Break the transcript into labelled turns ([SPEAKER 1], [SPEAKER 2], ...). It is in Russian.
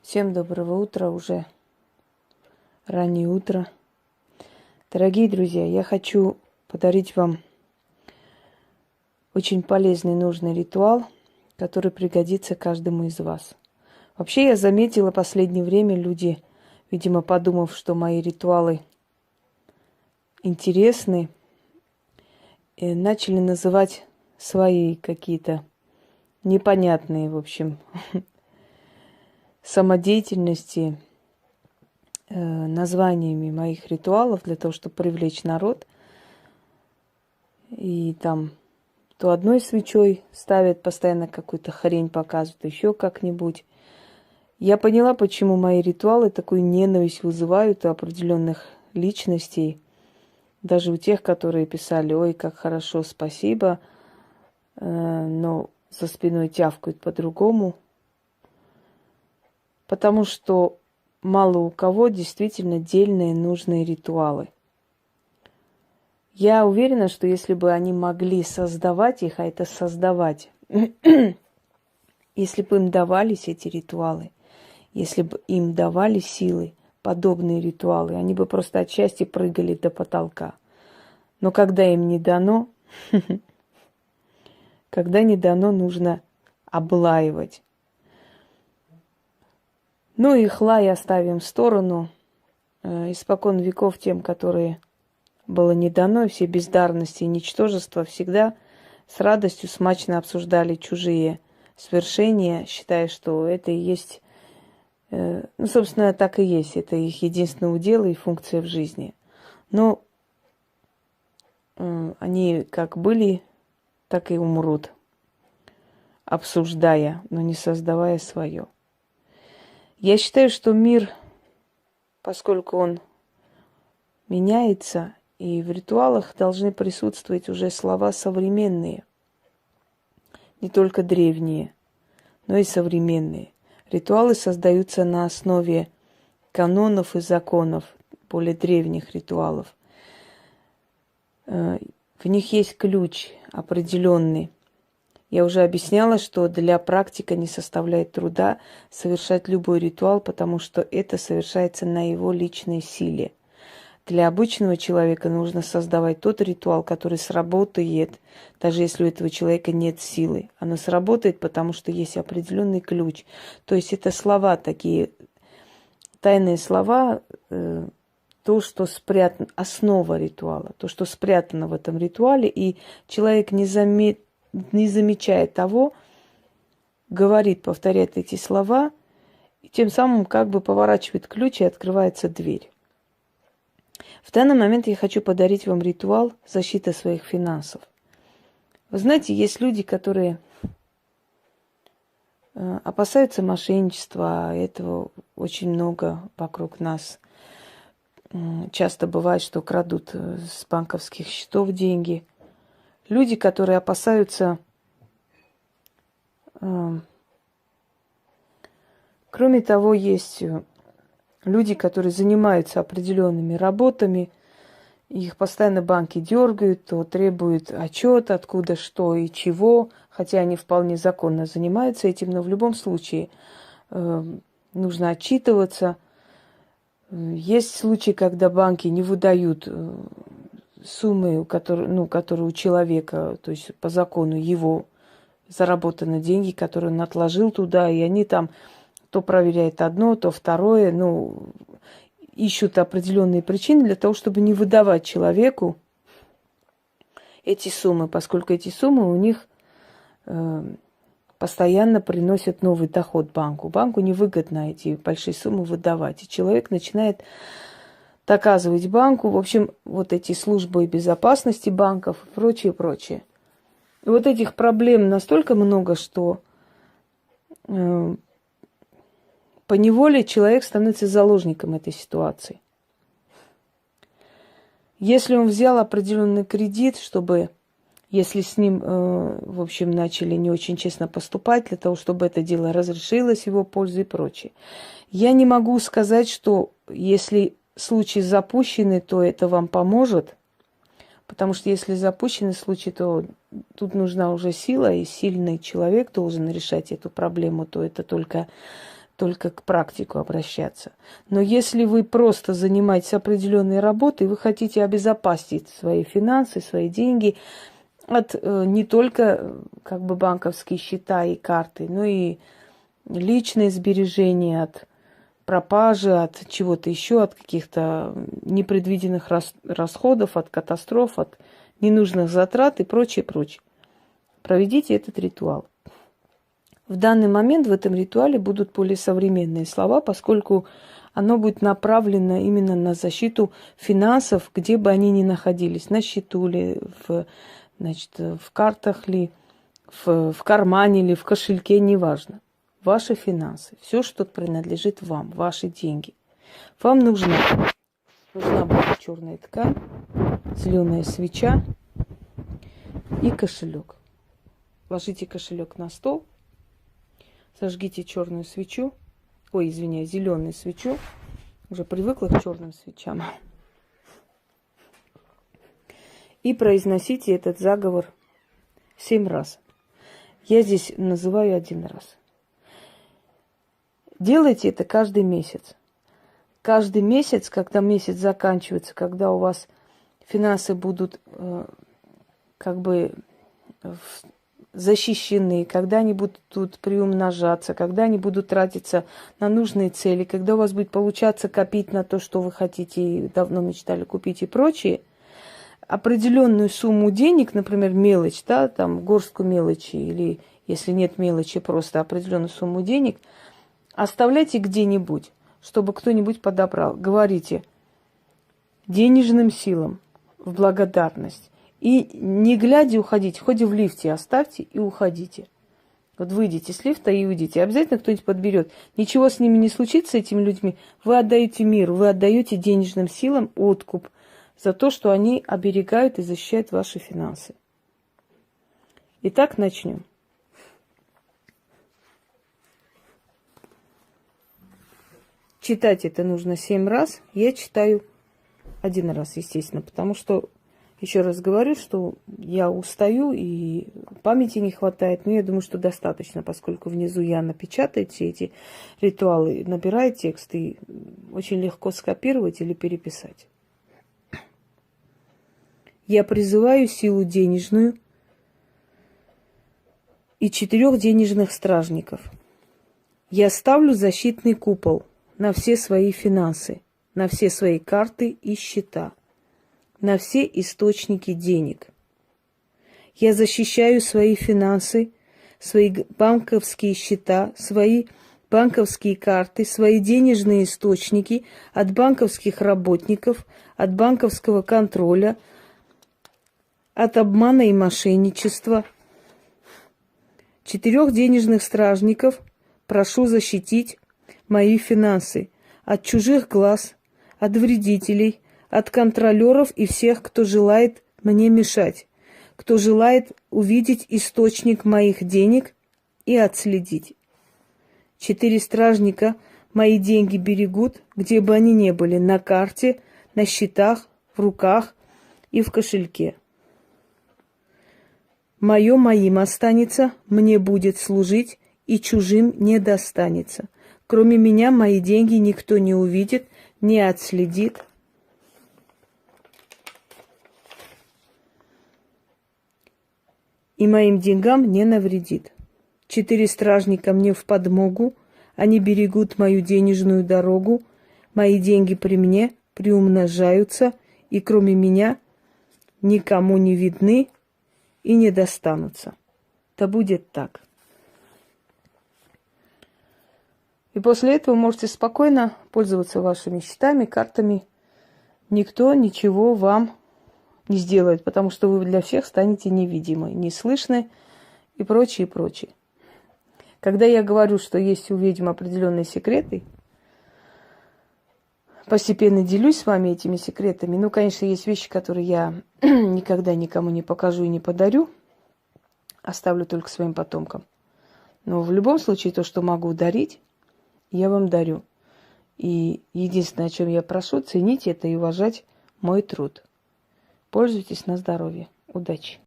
[SPEAKER 1] Всем доброго утра, уже раннее утро. Дорогие друзья, я хочу подарить вам очень полезный, нужный ритуал, который пригодится каждому из вас. Вообще, я заметила в последнее время, люди, видимо, подумав, что мои ритуалы интересны, начали называть свои какие-то непонятные, в общем, самодеятельности, названиями моих ритуалов для того, чтобы привлечь народ. И там то одной свечой ставят, постоянно какую-то хрень показывают, еще как-нибудь. Я поняла, почему мои ритуалы такую ненависть вызывают у определенных личностей. Даже у тех, которые писали: ой, как хорошо, спасибо, но за спиной тявкают по-другому. Потому что мало у кого действительно дельные, нужные ритуалы. Я уверена, что если бы они могли создавать их, а это создавать, если бы им давались эти ритуалы, если бы им давали силы, подобные ритуалы, они бы просто от счастья прыгали до потолка. Но когда им не дано, нужно облаивать. Ну и хлай оставим в сторону. Испокон веков тем, которые было не дано, и все бездарности и ничтожества всегда с радостью смачно обсуждали чужие свершения, считая, что это и есть, собственно, так и есть, это их единственное удел и функция в жизни. Но они как были, так и умрут, обсуждая, но не создавая свое. Я считаю, что мир, поскольку он меняется, и в ритуалах должны присутствовать уже слова современные, не только древние, но и современные. Ритуалы создаются на основе канонов и законов, более древних ритуалов. В них есть ключ определенный. Я уже объясняла, что для практика не составляет труда совершать любой ритуал, потому что это совершается на его личной силе. Для обычного человека нужно создавать тот ритуал, который сработает, даже если у этого человека нет силы. Оно сработает, потому что есть определенный ключ. То есть это слова такие, тайные слова, то, что спрятано, основа ритуала, то, что спрятано в этом ритуале, и человек не замечая того, говорит, повторяет эти слова, и тем самым как бы поворачивает ключ, и открывается дверь. В данный момент я хочу подарить вам ритуал защиты своих финансов. Вы знаете, есть люди, которые опасаются мошенничества, а этого очень много вокруг нас. Часто бывает, что крадут с банковских счетов деньги. Люди, которые опасаются, кроме того, есть люди, которые занимаются определенными работами, их постоянно банки дергают, то требуют отчет, откуда, что и чего, хотя они вполне законно занимаются этим, но в любом случае нужно отчитываться. Есть случаи, когда банки не выдают суммы, которые у человека, то есть по закону его заработаны деньги, которые он отложил туда, и они там то проверяют одно, то второе, ищут определенные причины для того, чтобы не выдавать человеку эти суммы, поскольку эти суммы у них постоянно приносят новый доход банку. Банку невыгодно эти большие суммы выдавать. И человек начинает доказывать банку, в общем, вот эти службы безопасности банков и прочее, прочее. И вот этих проблем настолько много, что поневоле человек становится заложником этой ситуации. Если он взял определенный кредит, чтобы, если с ним, в общем, начали не очень честно поступать, для того, чтобы это дело разрешилось в его пользу и прочее. Я не могу сказать, что если случай запущенный, то это вам поможет, потому что если запущенный случай, то тут нужна уже сила, и сильный человек должен решать эту проблему, то это только только к практику обращаться. Но если вы просто занимаетесь определенной работой, вы хотите обезопасить свои финансы, свои деньги от не только как бы банковские счета и карты, но и личные сбережения от пропажи, от чего-то еще, от каких-то непредвиденных расходов, от катастроф, от ненужных затрат и прочее, прочее. Проведите этот ритуал. В данный момент в этом ритуале будут более современные слова, поскольку оно будет направлено именно на защиту финансов, где бы они ни находились, на счету ли, в картах ли, в кармане ли, в кошельке, неважно. Ваши финансы, все, что принадлежит вам, ваши деньги. Вам нужна будет черная ткань, зеленая свеча и кошелек. Ложите кошелек на стол. Зажгите черную свечу. Ой, извиняюсь, зеленую свечу. Уже привыкла к черным свечам. И произносите этот заговор 7 раз. Я здесь называю 1 раз. Делайте это каждый месяц. Каждый месяц, когда месяц заканчивается, когда у вас финансы будут как бы защищены, когда они будут тут приумножаться, когда они будут тратиться на нужные цели, когда у вас будет получаться копить на то, что вы хотите и давно мечтали купить и прочее, определенную сумму денег, например, мелочь, да, там горстку мелочи, или если нет мелочи, просто определенную сумму денег, оставляйте где-нибудь, чтобы кто-нибудь подобрал. Говорите денежным силам в благодарность. И не глядя уходите, хоть в лифте оставьте и уходите. Вот выйдите с лифта и уйдите. Обязательно кто-нибудь подберет. Ничего с ними не случится, с этими людьми. Вы отдаете миру, вы отдаете денежным силам откуп за то, что они оберегают и защищают ваши финансы. Итак, начнем. Читать это нужно 7 раз. Я читаю 1 раз, естественно, потому что еще раз говорю, что я устаю и памяти не хватает, но я думаю, что достаточно, поскольку внизу я напечатаю все эти ритуалы, набираю текст и очень легко скопировать или переписать. Я призываю силу денежную и 4 денежных стражников. Я ставлю защитный купол на все свои финансы, на все свои карты и счета, на все источники денег. Я защищаю свои финансы, свои банковские счета, свои банковские карты, свои денежные источники от банковских работников, от банковского контроля, от обмана и мошенничества. 4 денежных стражников прошу защитить мои финансы от чужих глаз, от вредителей, от контролеров и всех, кто желает мне мешать, кто желает увидеть источник моих денег и отследить. 4 стражника мои деньги берегут, где бы они ни были, на карте, на счетах, в руках и в кошельке. Мое моим останется, мне будет служить, и чужим не достанется. Кроме меня мои деньги никто не увидит, не отследит. И моим деньгам не навредит. 4 стражника мне в подмогу, они берегут мою денежную дорогу, мои деньги при мне приумножаются, и кроме меня никому не видны и не достанутся. Да будет так. И после этого можете спокойно пользоваться вашими счетами, картами. Никто ничего вам не сделает, потому что вы для всех станете невидимы, неслышны и прочее, и прочее. Когда я говорю, что есть у ведьм определенные секреты, постепенно делюсь с вами этими секретами. Ну, конечно, есть вещи, которые я никогда никому не покажу и не подарю, оставлю только своим потомкам. Но в любом случае, то, что могу дарить, я вам дарю. И единственное, о чем я прошу, ценить это и уважать мой труд. Пользуйтесь на здоровье. Удачи!